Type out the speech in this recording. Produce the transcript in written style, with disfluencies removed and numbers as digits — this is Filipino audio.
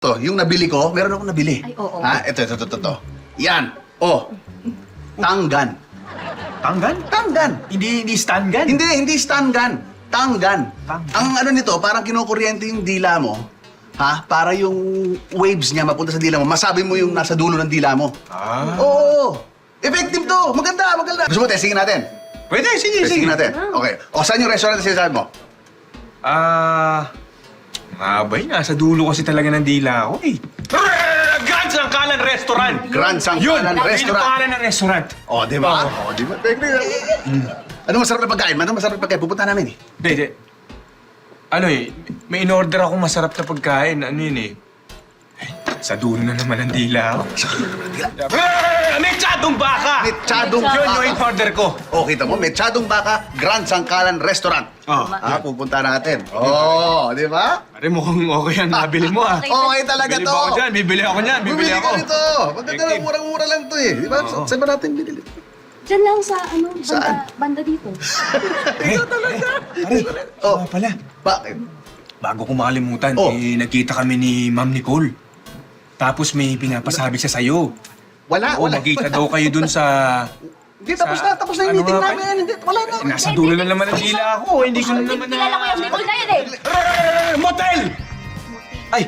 To, yung nabili ko, meron akong nabili. Ay, oo. Ha? Ito. Yan. Oh. Tanggan. Tanggan? Tanggan. Hindi stun gun? Hindi stun gun. Tanggan. Tanggan. Ang ano nito, parang kinukuryente yung dila mo. Ha? Para yung waves niya mapunta sa dila mo. Masabi mo yung nasa dulo ng dila mo. Ah. Oo. Effective to. Maganda. Gusto mo, testingin natin. Pwede, sige. Testingin natin. Okay. O, saan yung restaurant na sinasabi mo? Abay, nasa dulo kasi talaga ng dila ako eh. Grand Sangkalan Restaurant! Grand Sangkalan Yun, Restaurant. Yun ang pangalan ng restaurant. O, di ba? O, di ba? Ano masarap na pagkain? Ano masarap na pagkain? Pupunta namin eh. Hindi. Ano eh, may in-order akong masarap na pagkain. Ano yun eh? Sa dulo na naman ang dila ako. Mechadong baka! Mechadong Yun baka. yung in-order ko. O, kita mo, Mechadong Baka, Grand Sangkalan Restaurant. Oh. Pupunta natin. Oo, di ba? Pare, mukhang okay ang nabili mo ah. Okay talaga Bili to. ba ako dyan? Bibili ako niyan. Bibili Bumili ako. ka nito. Maganda lang, Effective. murang-mura lang to eh. Di ba? Saan ba natin binili? Diyan lang sa, Saan? banda dito. Pare, Oh, pala. bakit? Bago ko makalimutan, Oh. nagkita kami ni Ma'am Nicole. Tapos may pinapasabi siya sa'yo. Wala, Oo, magkita daw kayo dun sa... Hindi, tapos na yung ano meeting nga, namin. Hindi, wala na. Nasa dulo na naman ang dila ako. Hindi ko na naman Kilala ko yung Nicole na yun eh. Motel! Ay!